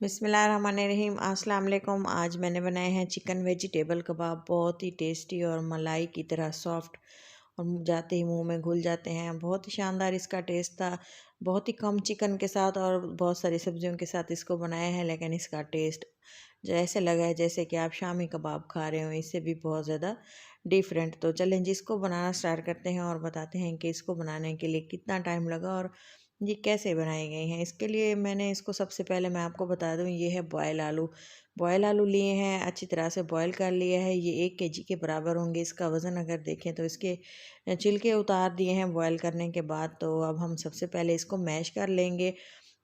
बिस्मिल्लाहिर्रहमानिर्रहीम अस्सलाम वालेकुम। आज मैंने बनाए हैं चिकन वेजिटेबल कबाब। बहुत ही टेस्टी और मलाई की तरह सॉफ्ट और जाते ही मुंह में घुल जाते हैं। बहुत ही शानदार इसका टेस्ट था। बहुत ही कम चिकन के साथ और बहुत सारी सब्जियों के साथ इसको बनाया है, लेकिन इसका टेस्ट जैसे लगा है जैसे कि आप शामी कबाब खा रहे हो, इससे भी बहुत ज़्यादा डिफरेंट। तो चलें जी, इसको बनाना स्टार्ट करते हैं और बताते हैं कि इसको बनाने के लिए कितना टाइम लगा और ये कैसे बनाई गई हैं। इसके लिए मैंने इसको सबसे पहले मैं आपको बता दूं, ये है बॉयल आलू। बॉयल आलू लिए हैं, अच्छी तरह से बॉयल कर लिया है। ये 1 kg के बराबर होंगे। इसका वज़न अगर देखें तो इसके छिलके उतार दिए हैं बॉयल करने के बाद। तो अब हम सबसे पहले इसको मैश कर लेंगे।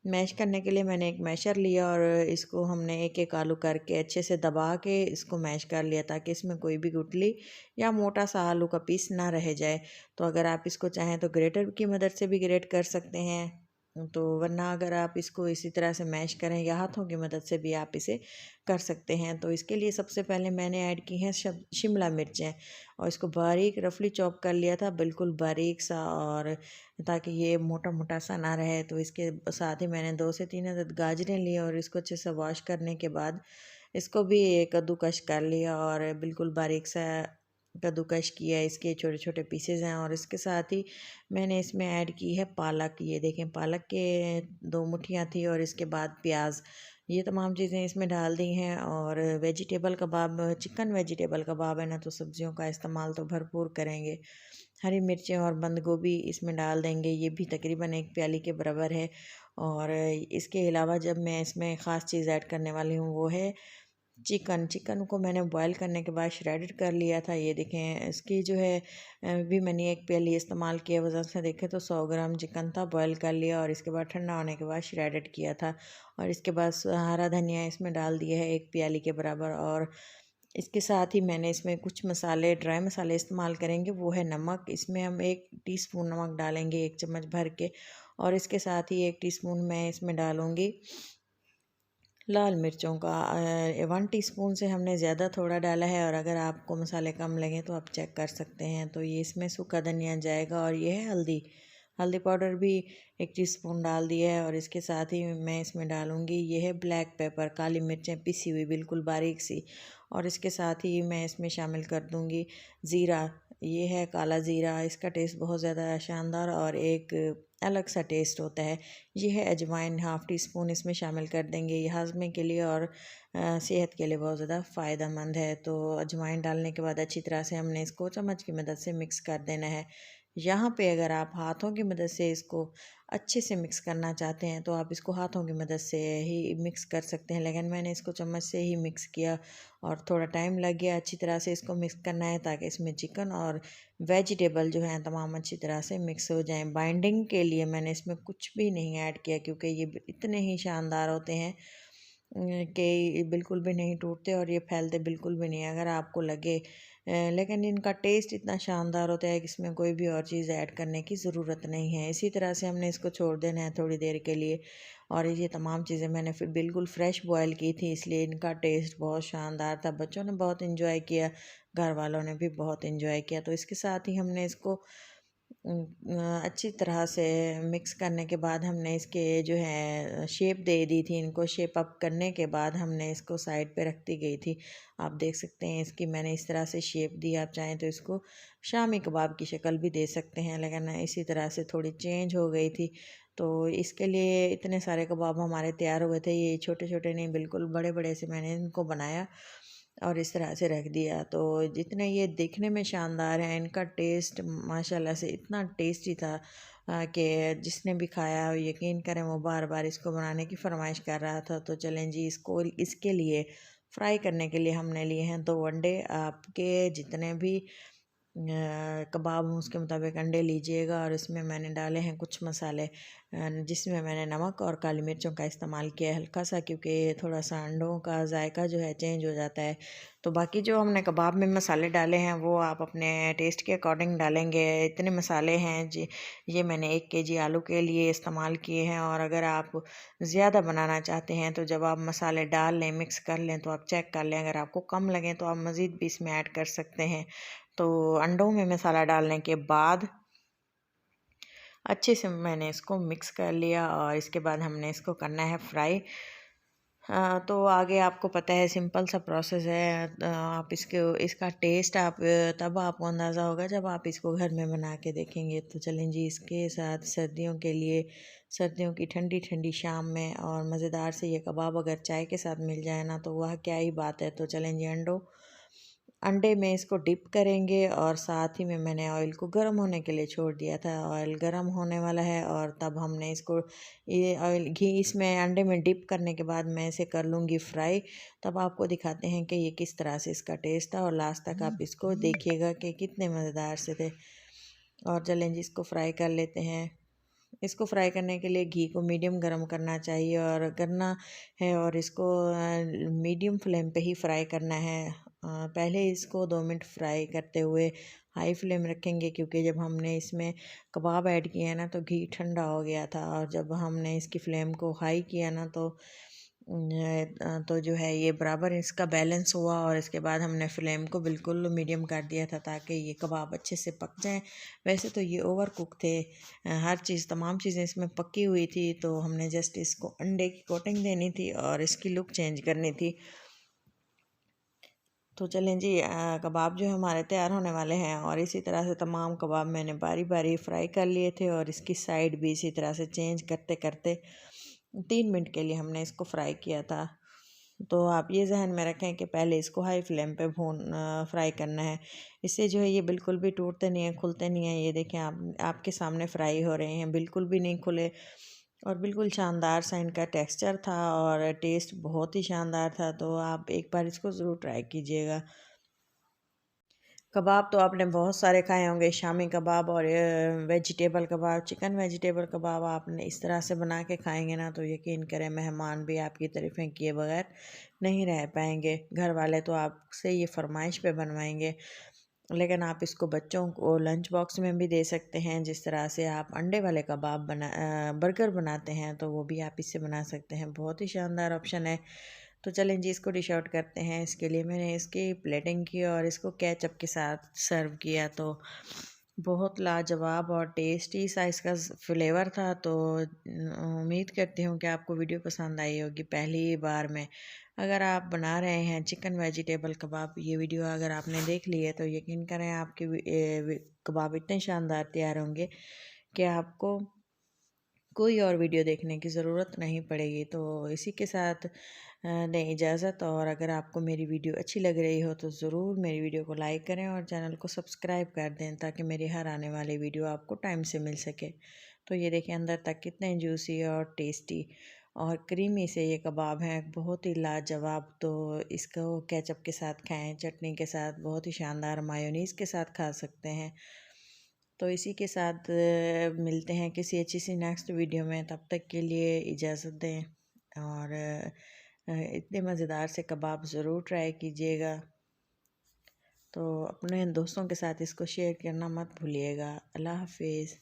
मैश करने के लिए मैंने एक मैशर लिया और इसको हमने एक एक आलू करके अच्छे से दबा के इसको मैश कर लिया, ताकि इसमें कोई भी गुठली या मोटा सा आलू का पीस ना रह जाए। तो अगर आप इसको चाहें तो ग्रेटर की मदद से भी ग्रेट कर सकते हैं, तो वरना अगर आप इसको इसी तरह से मैश करें या हाथों की मदद से भी आप इसे कर सकते हैं। तो इसके लिए सबसे पहले मैंने ऐड की हैं शिमला मिर्चें, और इसको बारीक रफली चॉप कर लिया था, बिल्कुल बारीक सा, और ताकि ये मोटा मोटा सा ना रहे। तो इसके साथ ही मैंने 2 से 3 अदद गाजरें ली और इसको अच्छे से वॉश करने के बाद इसको भी कद्दूकश कर लिया और बिल्कुल बारीक सा कद्दूकश किया। इसके छोटे छोटे पीसेज हैं। और इसके साथ ही मैंने इसमें ऐड की है पालक। ये देखें, पालक के 2 मुट्ठियाँ थी, और इसके बाद प्याज, ये तमाम चीज़ें इसमें डाल दी हैं। और वेजिटेबल कबाब, चिकन वेजिटेबल कबाब है ना, तो सब्जियों का इस्तेमाल तो भरपूर करेंगे। हरी मिर्चें और बंद गोभी इसमें डाल देंगे, ये भी तकरीबन 1 प्याली के बराबर है। और इसके अलावा जब मैं इसमें ख़ास चीज़ ऐड करने वाली हूँ वो है चिकन। चिकन को मैंने बॉयल करने के बाद श्रेडेड कर लिया था। ये देखें, इसकी जो है भी मैंने 1 प्याली इस्तेमाल किया। वज़न से देखें तो 100 ग्राम चिकन था, बॉयल कर लिया और इसके बाद ठंडा होने के बाद श्रेडेड किया था। और इसके बाद हरा धनिया इसमें डाल दिया है 1 प्याली के बराबर। और इसके साथ ही मैंने इसमें कुछ मसाले, ड्राई मसाले इस्तेमाल करेंगे, वो है नमक। इसमें हम 1 टीस्पून नमक डालेंगे, 1 चम्मच भर के। और इसके साथ ही 1 टीस्पून मैं इसमें डालूँगी लाल मिर्चों का। 1 टीस्पून से हमने ज़्यादा थोड़ा डाला है, और अगर आपको मसाले कम लगें तो आप चेक कर सकते हैं। तो ये इसमें सूखा धनिया जाएगा। और ये है हल्दी। हल्दी पाउडर भी 1 टीस्पून डाल दिया है। और इसके साथ ही मैं इसमें डालूँगी, ये है ब्लैक पेपर, काली मिर्चें पिसी हुई बिल्कुल बारीक सी। और इसके साथ ही मैं इसमें शामिल कर दूँगी ज़ीरा। ये है काला ज़ीरा, इसका टेस्ट बहुत ज़्यादा शानदार और एक अलग सा टेस्ट होता है। ये है अजवाइन, 1/2 टीस्पून इसमें शामिल कर देंगे। ये हाजमे के लिए और सेहत के लिए बहुत ज़्यादा फ़ायदेमंद है। तो अजवाइन डालने के बाद अच्छी तरह से हमने इसको चम्मच की मदद से मिक्स कर देना है। यहाँ पे अगर आप हाथों की मदद से इसको अच्छे से मिक्स करना चाहते हैं तो आप इसको हाथों की मदद से ही मिक्स कर सकते हैं, लेकिन मैंने इसको चम्मच से ही मिक्स किया और थोड़ा टाइम लग गया। अच्छी तरह से इसको मिक्स करना है ताकि इसमें चिकन और वेजिटेबल जो हैं तमाम अच्छी तरह से मिक्स हो जाएं। बाइंडिंग के लिए मैंने इसमें कुछ भी नहीं ऐड किया, क्योंकि ये इतने ही शानदार होते हैं कि बिल्कुल भी नहीं टूटते और ये फैलते बिल्कुल भी नहीं, अगर आपको लगे। लेकिन इनका टेस्ट इतना शानदार होता है कि इसमें कोई भी और चीज़ ऐड करने की ज़रूरत नहीं है। इसी तरह से हमने इसको छोड़ देना है थोड़ी देर के लिए। और ये तमाम चीज़ें मैंने फिर बिल्कुल फ्रेश बॉयल की थी, इसलिए इनका टेस्ट बहुत शानदार था। बच्चों ने बहुत इन्जॉय किया, घर वालों ने भी बहुत इन्जॉय किया। तो इसके साथ ही हमने इसको अच्छी तरह से मिक्स करने के बाद हमने इसके जो है शेप दे दी थी। इनको शेप अप करने के बाद हमने इसको साइड पे रखती गई थी। आप देख सकते हैं इसकी मैंने इस तरह से शेप दी। आप चाहें तो इसको शामी कबाब की शक्ल भी दे सकते हैं, लेकिन इसी तरह से थोड़ी चेंज हो गई थी। तो इसके लिए इतने सारे कबाब हमारे तैयार हुए थे। ये छोटे छोटे नहीं, बिल्कुल बड़े बड़े से मैंने इनको बनाया और इस तरह से रख दिया। तो जितने ये दिखने में शानदार हैं, इनका टेस्ट माशाल्लाह से इतना टेस्टी था कि जिसने भी खाया यकीन करें वो बार बार इसको बनाने की फरमाइश कर रहा था। तो चलें जी, इसको इसके लिए फ्राई करने के लिए हमने लिए हैं 2 अंडे। आपके जितने भी कबाब हों उसके मुताबिक अंडे लीजिएगा। और इसमें मैंने डाले हैं कुछ मसाले, जिसमें मैंने नमक और काली मिर्चों का इस्तेमाल किया है हल्का सा, क्योंकि थोड़ा सा अंडों का जायका जो है चेंज हो जाता है। तो बाकी जो हमने कबाब में मसाले डाले हैं वो आप अपने टेस्ट के अकॉर्डिंग डालेंगे। इतने मसाले हैं जी, ये मैंने 1 kg आलू के लिए इस्तेमाल किए हैं। और अगर आप ज़्यादा बनाना चाहते हैं तो जब आप मसाले डाल लें, मिक्स कर लें, तो आप चेक कर लें, अगर आपको कम लगें तो आप मज़ीद भी इसमें ऐड कर सकते हैं। तो अंडों में मसाला डालने के बाद अच्छे से मैंने इसको मिक्स कर लिया और इसके बाद हमने इसको करना है फ्राई। हाँ, तो आगे आपको पता है सिंपल सा प्रोसेस है। आप इसका टेस्ट तब आपको अंदाज़ा होगा जब आप इसको घर में बना के देखेंगे। तो चलें जी, इसके साथ सर्दियों के लिए, सर्दियों की ठंडी ठंडी शाम में और मज़ेदार से ये कबाब अगर चाय के साथ मिल जाए ना तो वह क्या ही बात है। तो चलें जी, अंडे में इसको डिप करेंगे और साथ ही में मैंने ऑयल को गर्म होने के लिए छोड़ दिया था। ऑयल गर्म होने वाला है और तब हमने इसको, ये ऑयल घी इसमें अंडे में डिप करने के बाद मैं इसे कर लूँगी फ्राई। तब आपको दिखाते हैं कि ये किस तरह से इसका टेस्ट था और लास्ट तक आप इसको देखिएगा कि कितने मज़ेदार से थे। और चलें जी, इसको फ्राई कर लेते हैं। इसको फ्राई करने के लिए घी को मीडियम गरम करना चाहिए और करना है, और इसको मीडियम फ्लेम पे ही फ्राई करना है। पहले इसको 2 मिनट फ्राई करते हुए हाई फ्लेम रखेंगे, क्योंकि जब हमने इसमें कबाब ऐड किया है ना तो घी ठंडा हो गया था, और जब हमने इसकी फ्लेम को हाई किया ना तो जो है ये बराबर इसका बैलेंस हुआ, और इसके बाद हमने फ्लेम को बिल्कुल मीडियम कर दिया था ताकि ये कबाब अच्छे से पक जाएं। वैसे तो ये ओवर कुक थे, हर चीज़ तमाम चीज़ें इसमें पकी हुई थी, तो हमने जस्ट इसको अंडे की कोटिंग देनी थी और इसकी लुक चेंज करनी थी। तो चलें जी, कबाब जो हमारे तैयार होने वाले हैं, और इसी तरह से तमाम कबाब मैंने बारी बारी फ्राई कर लिए थे और इसकी साइड भी इसी तरह से चेंज करते करते 3 मिनट के लिए हमने इसको फ्राई किया था। तो आप ये जहन में रखें कि पहले इसको हाई फ्लेम पे फ्राई करना है। इससे जो है ये बिल्कुल भी टूटते नहीं हैं, खुलते नहीं हैं। ये देखें, आप आपके सामने फ्राई हो रहे हैं, बिल्कुल भी नहीं खुले, और बिल्कुल शानदार सा इनका टेक्सचर था और टेस्ट बहुत ही शानदार था। तो आप एक बार इसको ज़रूर ट्राई कीजिएगा। कबाब तो आपने बहुत सारे खाए होंगे, शामी कबाब और वेजिटेबल कबाब, चिकन वेजिटेबल कबाब आपने इस तरह से बना के खाएंगे ना तो यकीन करें मेहमान भी आपकी तारीफ़ें किए बगैर नहीं रह पाएंगे। घर वाले तो आपसे ये फरमाइश पे बनवाएंगे। लेकिन आप इसको बच्चों को लंच बॉक्स में भी दे सकते हैं, जिस तरह से आप अंडे वाले कबाब बर्गर बनाते हैं तो वो भी आप इससे बना सकते हैं। बहुत ही शानदार ऑप्शन है। तो चलें जी, इसको डिश आउट करते हैं। इसके लिए मैंने इसकी प्लेटिंग की और इसको केचप के साथ सर्व किया। तो बहुत लाजवाब और टेस्टी सा इसका फ्लेवर था। तो उम्मीद करती हूँ कि आपको वीडियो पसंद आई होगी। पहली बार में अगर आप बना रहे हैं चिकन वेजिटेबल कबाब, ये वीडियो अगर आपने देख ली है तो यकीन करें आपके कबाब इतने शानदार तैयार होंगे कि आपको कोई और वीडियो देखने की ज़रूरत नहीं पड़ेगी। तो इसी के साथ दें इजाज़त, और अगर आपको मेरी वीडियो अच्छी लग रही हो तो ज़रूर मेरी वीडियो को लाइक करें और चैनल को सब्सक्राइब कर दें ताकि मेरी हर आने वाली वीडियो आपको टाइम से मिल सके। तो ये देखें, अंदर तक कितने जूसी और टेस्टी और क्रीमी से ये कबाब हैं, बहुत ही लाजवाब। तो इसको केचप के साथ खाएं, चटनी के साथ, बहुत ही शानदार मायोनीज़ के साथ खा सकते हैं। तो इसी के साथ मिलते हैं किसी अच्छी सी नेक्स्ट वीडियो में। तब तक के लिए इजाज़त दें, और इतने मज़ेदार से कबाब ज़रूर ट्राई कीजिएगा। तो अपने दोस्तों के साथ इसको शेयर करना मत भूलिएगा। अल्लाह हाफिज़।